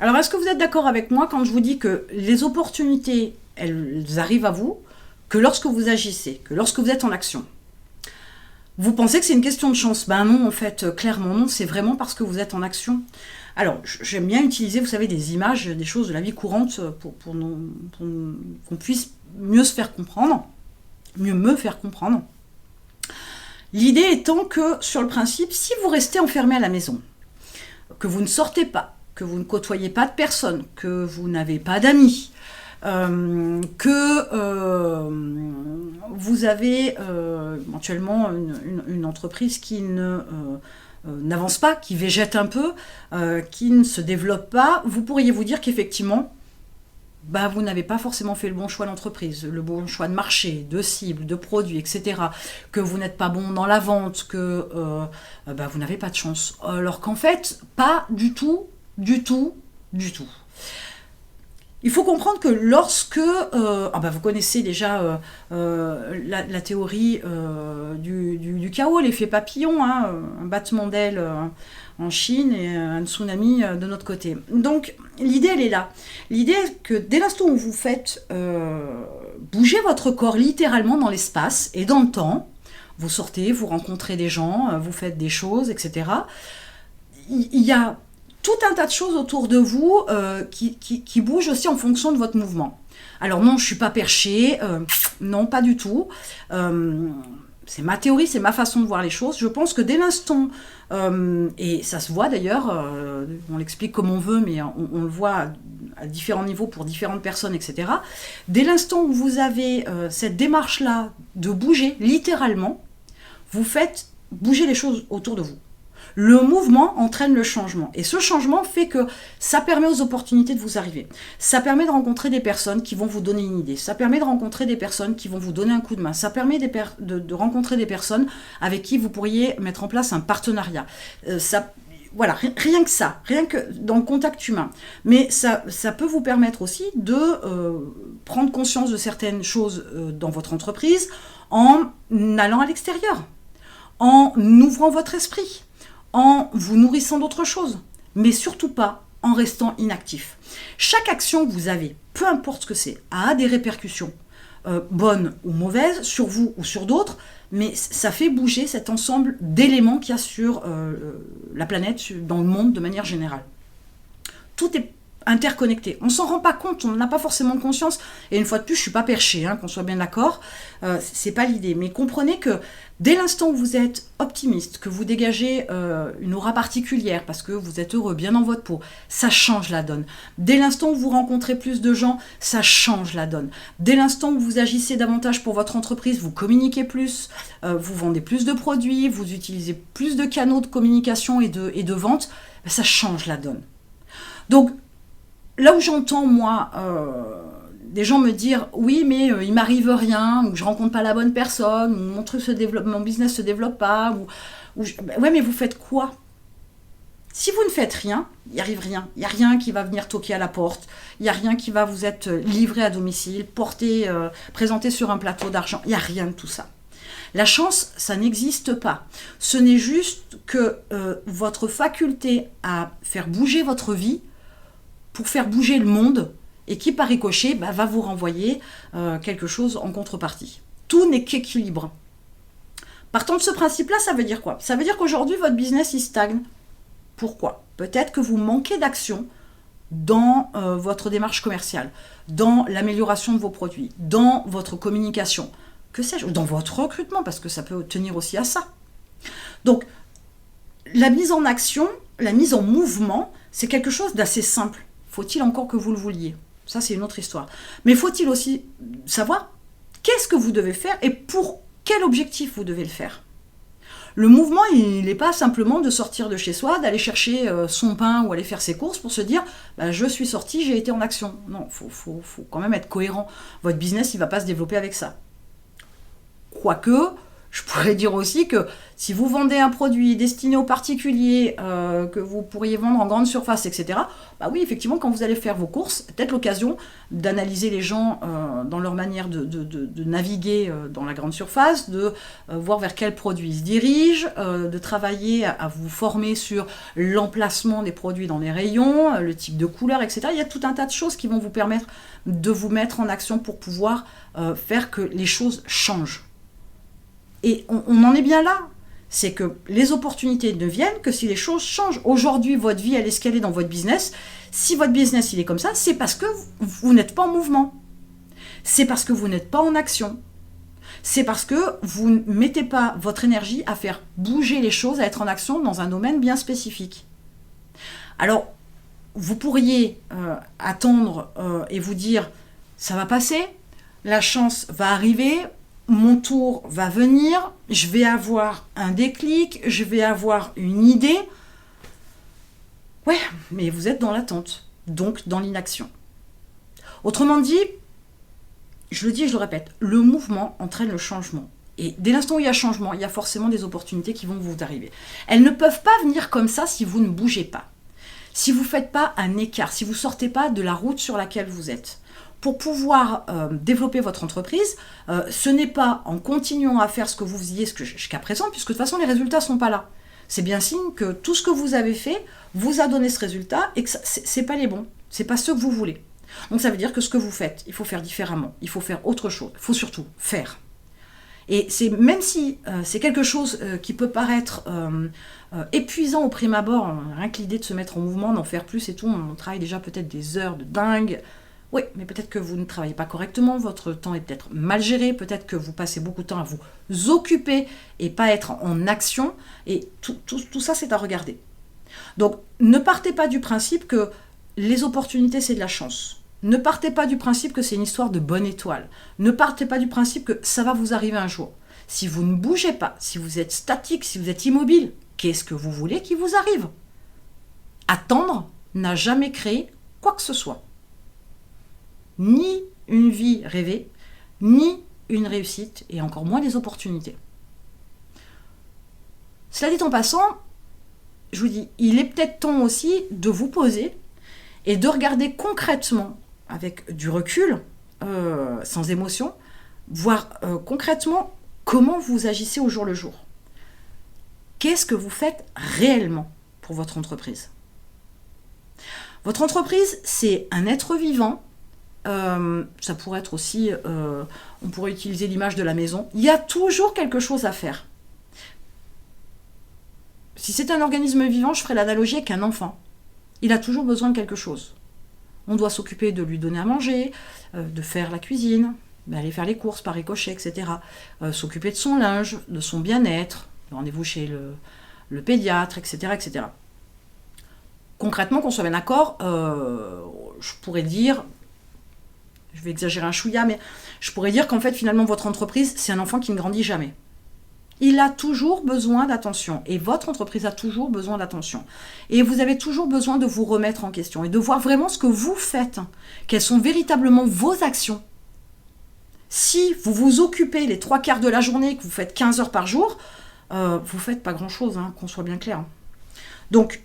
Alors, est-ce que vous êtes d'accord avec moi quand je vous dis que les opportunités, elles arrivent à vous que lorsque vous agissez, que lorsque vous êtes en action? Vous pensez que c'est une question de chance? Ben non, en fait, clairement non, c'est vraiment parce que vous êtes en action. Alors, j'aime bien utiliser, vous savez, des images, des choses de la vie courante pour qu'on puisse mieux se faire comprendre, mieux me faire comprendre. L'idée étant que, sur le principe, si vous restez enfermé à la maison, que vous ne sortez pas, que vous ne côtoyez pas de personnes, que vous n'avez pas d'amis, que vous avez éventuellement une entreprise qui n'avance pas, qui végète un peu, qui ne se développe pas, vous pourriez vous dire qu'effectivement, bah, vous n'avez pas forcément fait le bon choix d'entreprise, le bon choix de marché, de cible, de produit, etc. Que vous n'êtes pas bon dans la vente, que bah, vous n'avez pas de chance. Alors qu'en fait, pas du tout, du tout, du tout. Il faut comprendre que lorsque... bah vous connaissez déjà la théorie du chaos, l'effet papillon, hein, un battement d'aile en Chine et un tsunami de notre côté. Donc l'idée, elle est là. L'idée est que dès l'instant où vous faites bouger votre corps littéralement dans l'espace et dans le temps, vous sortez, vous rencontrez des gens, vous faites des choses, etc. Il y a tout un tas de choses autour de vous qui bougent aussi en fonction de votre mouvement. Alors non, je ne suis pas perchée, non, pas du tout. C'est ma théorie, c'est ma façon de voir les choses. Je pense que dès l'instant, et ça se voit d'ailleurs, on l'explique comme on veut, mais on le voit à différents niveaux pour différentes personnes, etc. Dès l'instant où vous avez cette démarche-là de bouger, littéralement, vous faites bouger les choses autour de vous. Le mouvement entraîne le changement. Et ce changement fait que ça permet aux opportunités de vous arriver. Ça permet de rencontrer des personnes qui vont vous donner une idée. Ça permet de rencontrer des personnes qui vont vous donner un coup de main. Ça permet de rencontrer des personnes avec qui vous pourriez mettre en place un partenariat. Voilà, rien que ça, rien que dans le contact humain. Mais ça peut vous permettre aussi de prendre conscience de certaines choses dans votre entreprise en allant à l'extérieur, en ouvrant votre esprit, en vous nourrissant d'autres choses, mais surtout pas en restant inactif. Chaque action que vous avez, peu importe ce que c'est, a des répercussions, bonnes ou mauvaises, sur vous ou sur d'autres, mais ça fait bouger cet ensemble d'éléments qu'il y a sur la planète, dans le monde de manière générale. Tout est interconnecté. On ne s'en rend pas compte, on n'a pas forcément conscience. Et une fois de plus, je ne suis pas perchée, hein, qu'on soit bien d'accord. C'est pas l'idée. Mais comprenez que dès l'instant où vous êtes optimiste, que vous dégagez une aura particulière parce que vous êtes heureux, bien dans votre peau, ça change la donne. Dès l'instant où vous rencontrez plus de gens, ça change la donne. Dès l'instant où vous agissez davantage pour votre entreprise, vous communiquez plus, vous vendez plus de produits, vous utilisez plus de canaux de communication et de vente, ça change la donne. Donc, là où j'entends, moi, des gens me dire « Oui, mais il m'arrive rien, ou je rencontre pas la bonne personne, ou mon business se développe pas, ouais, mais vous faites quoi ?» Si vous ne faites rien, il n'y arrive rien. Il n'y a rien qui va venir toquer à la porte, il n'y a rien qui va vous être livré à domicile, présenté sur un plateau d'argent, il n'y a rien de tout ça. La chance, ça n'existe pas. Ce n'est juste que votre faculté à faire bouger votre vie pour faire bouger le monde et qui, par ricochet, va vous renvoyer quelque chose en contrepartie. Tout n'est qu'équilibre. Partant de ce principe-là, ça veut dire quoi? Ça veut dire qu'aujourd'hui, votre business, il stagne. Pourquoi? Peut-être que vous manquez d'action dans votre démarche commerciale, dans l'amélioration de vos produits, dans votre communication, que sais-je, ou dans votre recrutement, parce que ça peut tenir aussi à ça. Donc, la mise en action, la mise en mouvement, c'est quelque chose d'assez simple. Faut-il encore que vous le vouliez? Ça, c'est une autre histoire. Mais faut-il aussi savoir qu'est-ce que vous devez faire et pour quel objectif vous devez le faire? Le mouvement, il n'est pas simplement de sortir de chez soi, d'aller chercher son pain ou aller faire ses courses pour se dire je suis sorti, j'ai été en action. Non, faut quand même être cohérent. Votre business, il ne va pas se développer avec ça. Quoique, Je pourrais dire aussi que si vous vendez un produit destiné aux particuliers, que vous pourriez vendre en grande surface, etc., bah oui, effectivement, quand vous allez faire vos courses, peut-être l'occasion d'analyser les gens dans leur manière de naviguer dans la grande surface, de voir vers quels produits ils se dirigent, de travailler à vous former sur l'emplacement des produits dans les rayons, le type de couleur, etc. Il y a tout un tas de choses qui vont vous permettre de vous mettre en action pour pouvoir faire que les choses changent. Et on en est bien là. C'est que les opportunités ne viennent que si les choses changent. Aujourd'hui, votre vie, elle est ce qu'elle est dans votre business. Si votre business, il est comme ça, c'est parce que vous n'êtes pas en mouvement. C'est parce que vous n'êtes pas en action. C'est parce que vous ne mettez pas votre énergie à faire bouger les choses, à être en action dans un domaine bien spécifique. Alors, vous pourriez attendre et vous dire, ça va passer, la chance va arriver, mon tour va venir, je vais avoir un déclic, je vais avoir une idée. Ouais, mais vous êtes dans l'attente, donc dans l'inaction. Autrement dit, je le dis et je le répète, le mouvement entraîne le changement. Et dès l'instant où il y a changement, il y a forcément des opportunités qui vont vous arriver. Elles ne peuvent pas venir comme ça si vous ne bougez pas. Si vous ne faites pas un écart, si vous ne sortez pas de la route sur laquelle vous êtes. Pour pouvoir développer votre entreprise, ce n'est pas en continuant à faire ce que vous faisiez jusqu'à présent, puisque de toute façon, les résultats ne sont pas là. C'est bien signe que tout ce que vous avez fait vous a donné ce résultat et que ce n'est pas les bons, ce n'est pas ceux que vous voulez. Donc ça veut dire que ce que vous faites, il faut faire différemment, il faut faire autre chose, il faut surtout faire. Et même si c'est quelque chose qui peut paraître épuisant au prime abord, rien que l'idée de se mettre en mouvement, d'en faire plus et tout, on travaille déjà peut-être des heures de dingue. Oui, mais peut-être que vous ne travaillez pas correctement, votre temps est peut-être mal géré, peut-être que vous passez beaucoup de temps à vous occuper et pas être en action, et tout ça, c'est à regarder. Donc, ne partez pas du principe que les opportunités, c'est de la chance. Ne partez pas du principe que c'est une histoire de bonne étoile. Ne partez pas du principe que ça va vous arriver un jour. Si vous ne bougez pas, si vous êtes statique, si vous êtes immobile, qu'est-ce que vous voulez qui vous arrive ? Attendre n'a jamais créé quoi que ce soit. Ni une vie rêvée, ni une réussite, et encore moins des opportunités. Cela dit en passant, je vous dis, il est peut-être temps aussi de vous poser et de regarder concrètement, avec du recul, sans émotion, voir concrètement comment vous agissez au jour le jour. Qu'est-ce que vous faites réellement pour votre entreprise ? Votre entreprise, c'est un être vivant. Ça pourrait être aussi, on pourrait utiliser l'image de la maison. Il y a toujours quelque chose à faire. Si c'est un organisme vivant, je ferai l'analogie avec un enfant. Il a toujours besoin de quelque chose. On doit s'occuper de lui donner à manger, de faire la cuisine, d'aller faire les courses par ricochet, etc. S'occuper de son linge, de son bien-être, rendez-vous chez le pédiatre, etc., etc. Concrètement, qu'on soit bien d'accord, je pourrais dire... Je vais exagérer un chouïa, mais je pourrais dire qu'en fait, finalement, votre entreprise, c'est un enfant qui ne grandit jamais. Il a toujours besoin d'attention. Et votre entreprise a toujours besoin d'attention. Et vous avez toujours besoin de vous remettre en question et de voir vraiment ce que vous faites. Quelles sont véritablement vos actions. Si vous vous occupez les 3/4 de la journée, que vous faites 15 heures par jour, vous ne faites pas grand-chose, qu'on soit bien clair. Donc,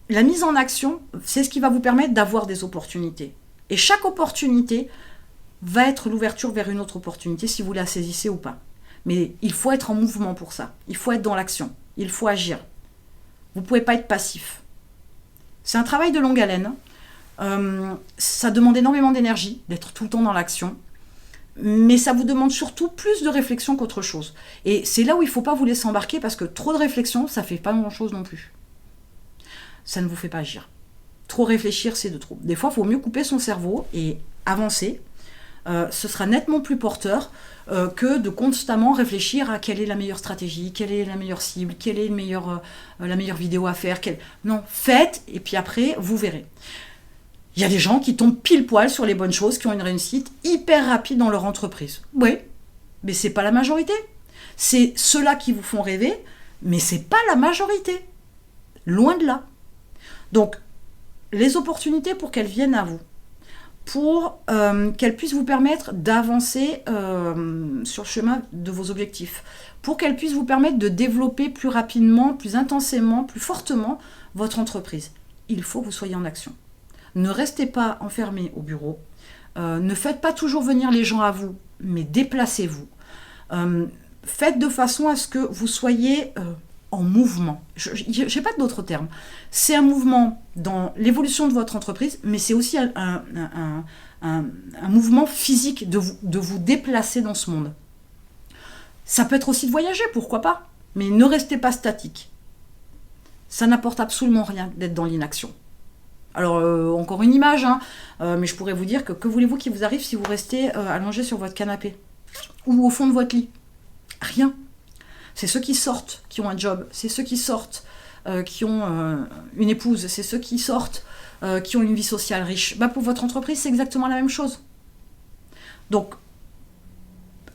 la mise en action, c'est ce qui va vous permettre d'avoir des opportunités. Et chaque opportunité va être l'ouverture vers une autre opportunité, si vous la saisissez ou pas. Mais il faut être en mouvement pour ça. Il faut être dans l'action. Il faut agir. Vous ne pouvez pas être passif. C'est un travail de longue haleine. Ça demande énormément d'énergie, d'être tout le temps dans l'action. Mais ça vous demande surtout plus de réflexion qu'autre chose. Et c'est là où il ne faut pas vous laisser embarquer, parce que trop de réflexion, ça ne fait pas grand-chose non plus. Ça ne vous fait pas agir. Trop réfléchir, c'est de trop. Des fois, il faut mieux couper son cerveau et avancer. Ce sera nettement plus porteur que de constamment réfléchir à quelle est la meilleure stratégie, quelle est la meilleure cible, quelle est la meilleure vidéo à faire. Non, faites, et puis après, vous verrez. Il y a des gens qui tombent pile poil sur les bonnes choses, qui ont une réussite hyper rapide dans leur entreprise. Oui, mais c'est pas la majorité. C'est ceux-là qui vous font rêver, mais c'est pas la majorité. Loin de là. Donc, les opportunités pour qu'elles viennent à vous, pour qu'elle puisse vous permettre d'avancer sur le chemin de vos objectifs, pour qu'elle puisse vous permettre de développer plus rapidement, plus intensément, plus fortement votre entreprise. Il faut que vous soyez en action. Ne restez pas enfermé au bureau, ne faites pas toujours venir les gens à vous, mais déplacez-vous. Faites de façon à ce que vous soyez en mouvement. Je n'ai pas d'autres termes. C'est un mouvement dans l'évolution de votre entreprise, mais c'est aussi un mouvement physique de vous déplacer dans ce monde. Ça peut être aussi de voyager, pourquoi pas, mais ne restez pas statique. Ça n'apporte absolument rien d'être dans l'inaction. Alors, encore une image, mais je pourrais vous dire que voulez-vous qu'il vous arrive si vous restez allongé sur votre canapé ou au fond de votre lit? Rien. C'est ceux qui sortent qui ont un job, c'est ceux qui sortent qui ont une épouse, c'est ceux qui sortent qui ont une vie sociale riche. Pour votre entreprise, c'est exactement la même chose. Donc,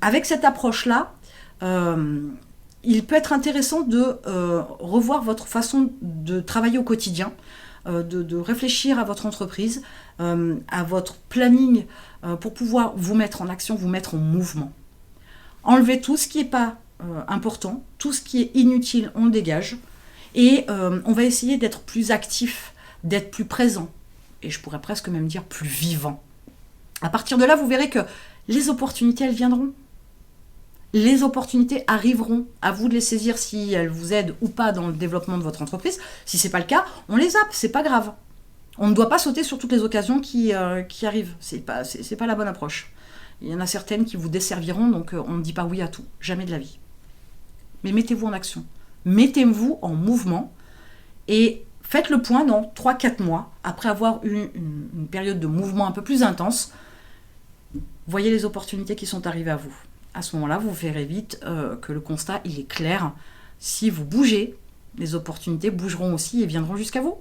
avec cette approche-là, il peut être intéressant de revoir votre façon de travailler au quotidien, de réfléchir à votre entreprise, à votre planning, pour pouvoir vous mettre en action, vous mettre en mouvement. Enlevez tout ce qui n'est pas important, tout ce qui est inutile, on le dégage, et on va essayer d'être plus actif, d'être plus présent, et je pourrais presque même dire plus vivant. À partir de là, vous verrez que les opportunités, elles viendront. Les opportunités arriveront, à vous de les saisir si elles vous aident ou pas dans le développement de votre entreprise. Si ce n'est pas le cas, on les zappe, c'est pas grave. On ne doit pas sauter sur toutes les occasions qui arrivent, c'est pas la bonne approche. Il y en a certaines qui vous desserviront, donc on ne dit pas oui à tout, jamais de la vie. Mais mettez-vous en action, mettez-vous en mouvement et faites le point dans 3-4 mois, après avoir eu une période de mouvement un peu plus intense. Voyez les opportunités qui sont arrivées à vous. À ce moment-là, vous verrez vite que le constat, il est clair. Si vous bougez, les opportunités bougeront aussi et viendront jusqu'à vous.